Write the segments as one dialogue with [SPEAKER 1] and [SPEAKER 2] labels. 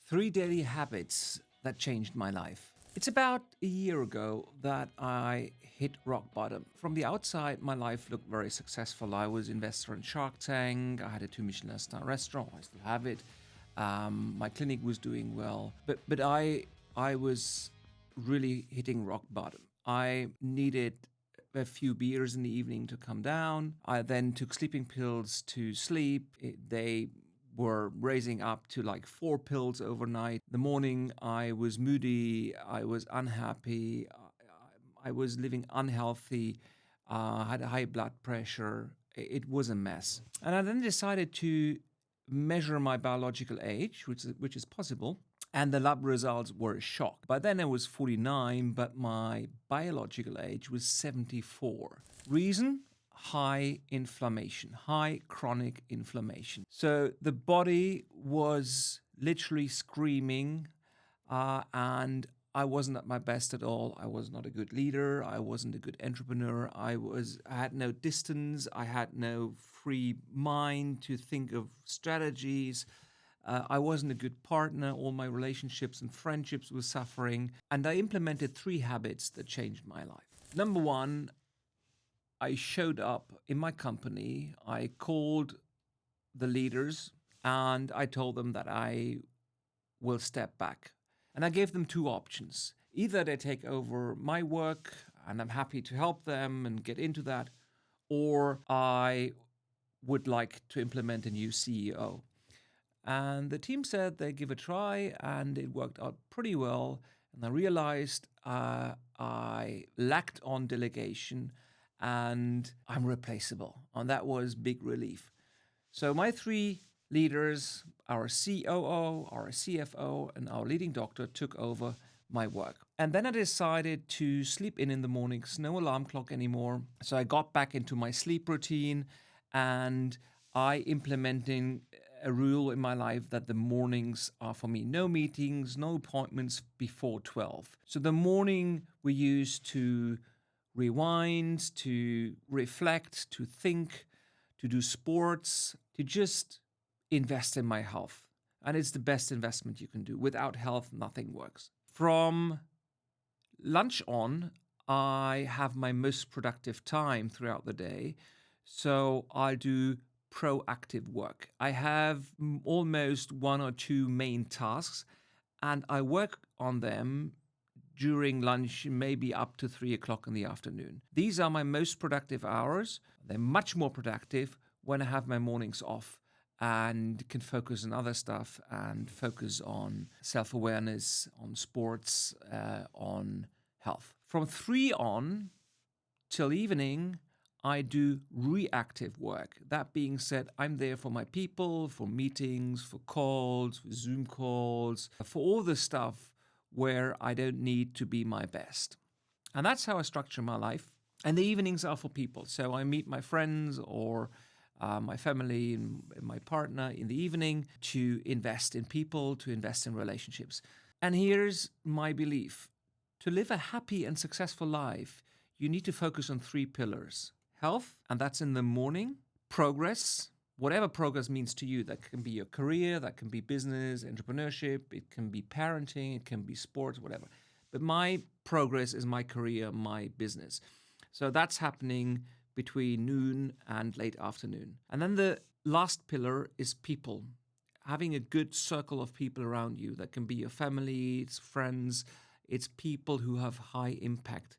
[SPEAKER 1] Three daily habits that changed my life. It's about a year ago that I hit rock bottom. From the outside, my life looked very successful. I was investor in Shark Tank. I had a 2 Michelin star restaurant. I still have it. My clinic was doing well, but I was really hitting rock bottom. I needed a few beers in the evening to come down. I then took sleeping pills to sleep. They were raising up to like 4 pills overnight. The morning I was moody, I was unhappy, I was living unhealthy, had high blood pressure. It was a mess. And I then decided to measure my biological age, which is possible. And the lab results were a shock. By then I was 49, but my biological age was 74. Reason? High inflammation, high chronic inflammation. So the body was literally screaming, and I wasn't at my best at all. I was not a good leader. I wasn't a good entrepreneur. I had no distance. I had no free mind to think of strategies. I wasn't a good partner. All my relationships and friendships were suffering. And I implemented 3 habits that changed my life. Number 1, I showed up in my company. I called the leaders and I told them that I will step back. And I gave them 2 options. Either they take over my work and I'm happy to help them and get into that, or I would like to implement a new CEO. And the team said they give a try, and it worked out pretty well. And I realized I lacked on delegation and I'm replaceable. And that was big relief. So my 3 leaders, our COO, our CFO, and our leading doctor took over my work. And then I decided to sleep in the mornings, no alarm clock anymore. So I got back into my sleep routine, and I implementing a rule in my life that the mornings are for me. No meetings, no appointments before 12. So the morning we use to rewind, to reflect, to think, to do sports, to just invest in my health. And it's the best investment you can do. Without health, nothing works. From lunch on, I have my most productive time throughout the day. So I do proactive work. I have almost 1 or 2 main tasks, and I work on them during lunch, maybe up to 3 o'clock in the afternoon. These are my most productive hours. They're much more productive when I have my mornings off and can focus on other stuff and focus on self-awareness, on sports, on health. From 3 on till evening, I do reactive work. That being said, I'm there for my people, for meetings, for calls, for Zoom calls, for all the stuff where I don't need to be my best. And that's how I structure my life. And the evenings are for people. So I meet my friends or my family and my partner in the evening to invest in people, to invest in relationships. And here's my belief. To live a happy and successful life, you need to focus on 3 pillars. Health, and that's in the morning. Progress, whatever progress means to you. That can be your career, that can be business, entrepreneurship, it can be parenting, it can be sports, whatever. But my progress is my career, my business. So that's happening between noon and late afternoon. And then the last pillar is people. Having a good circle of people around you. That can be your family, it's friends, it's people who have high impact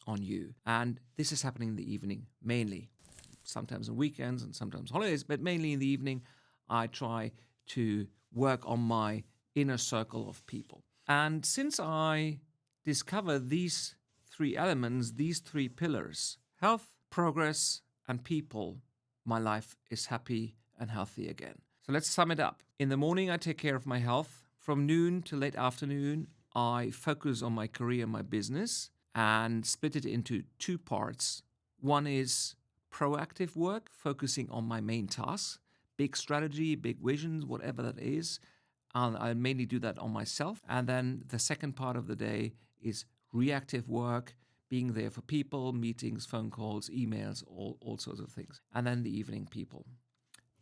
[SPEAKER 1] on you. And this is happening in the evening, mainly. Sometimes on weekends and sometimes holidays, but mainly in the evening, I try to work on my inner circle of people. And since I discovered these 3 elements, these 3 pillars, health, progress, and people, my life is happy and healthy again. So let's sum it up. In the morning, I take care of my health. From noon to late afternoon, I focus on my career and my business and split it into 2 parts. One is proactive work, focusing on my main tasks, big strategy, big visions, whatever that is. I mainly do that on myself. And then the second part of the day is reactive work, being there for people, meetings, phone calls, emails, all sorts of things. And then the evening people.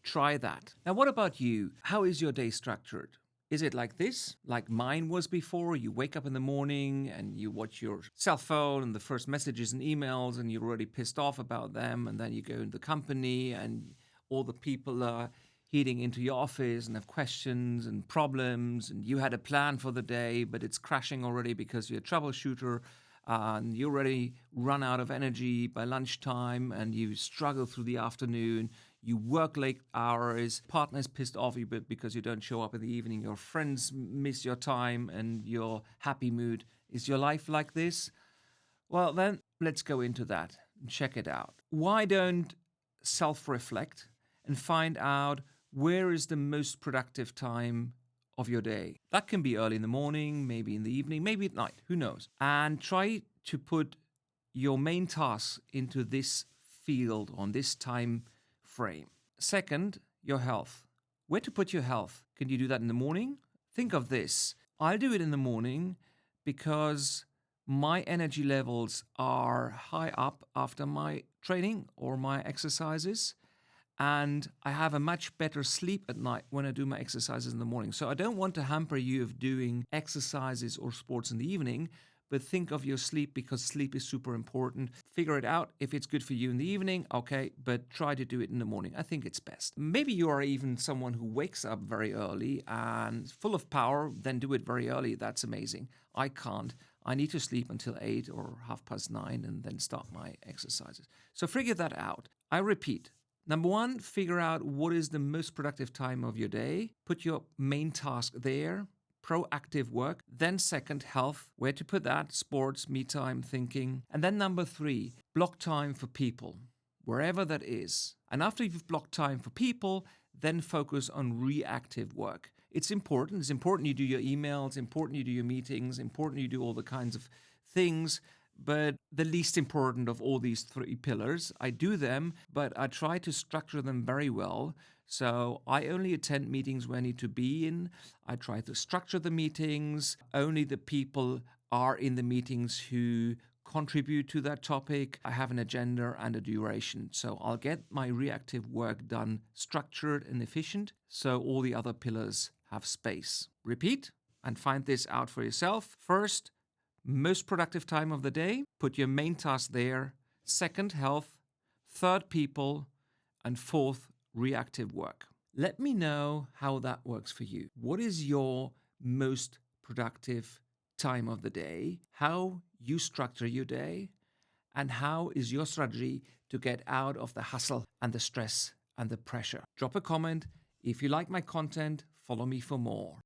[SPEAKER 1] Try that. Now, what about you? How is your day structured? Is it like this, like mine was before? You wake up in the morning and you watch your cell phone and the first messages and emails, and you're already pissed off about them. And then you go into the company and all the people are heading into your office and have questions and problems. And you had a plan for the day, but it's crashing already because you're a troubleshooter. And you already run out of energy by lunchtime and you struggle through the afternoon. You work late hours, partner's pissed off you bit because you don't show up in the evening, your friends miss your time and your happy mood. Is your life like this? Well, then let's go into that and check it out. Why don't self-reflect and find out where is the most productive time of your day? That can be early in the morning, maybe in the evening, maybe at night, who knows? And try to put your main tasks into this field on this time frame. Second, your health. Where to put your health? Can you do that in the morning? Think of this. I'll do it in the morning because my energy levels are high up after my training or my exercises. And I have a much better sleep at night when I do my exercises in the morning. So I don't want to hamper you of doing exercises or sports in the evening, but think of your sleep because sleep is super important. Figure it out. If it's good for you in the evening, okay, but try to do it in the morning. I think it's best. Maybe you are even someone who wakes up very early and full of power, then do it very early. That's amazing. I can't. I need to sleep until 8 or 9:30 and then start my exercises. So figure that out. I repeat. Number one, figure out what is the most productive time of your day. Put your main task there. Proactive work. Then second, health. Where to put that? Sports, me time, thinking. And then number three, block time for people, wherever that is. And after you've blocked time for people, then focus on reactive work. It's important. It's important you do your emails, important you do your meetings, important you do all the kinds of things. But the least important of all these three pillars, I do them, but I try to structure them very well. So I only attend meetings where I need to be in. I try to structure the meetings. Only the people are in the meetings who contribute to that topic. I have an agenda and a duration. So I'll get my reactive work done structured and efficient. So all the other pillars have space. Repeat and find this out for yourself. First, most productive time of the day, put your main task there. Second, health. Third, people. And fourth, reactive work. Let me know how that works for you. What is your most productive time of the day? How you structure your day? And how is your strategy to get out of the hustle and the stress and the pressure? Drop a comment. If you like my content, follow me for more.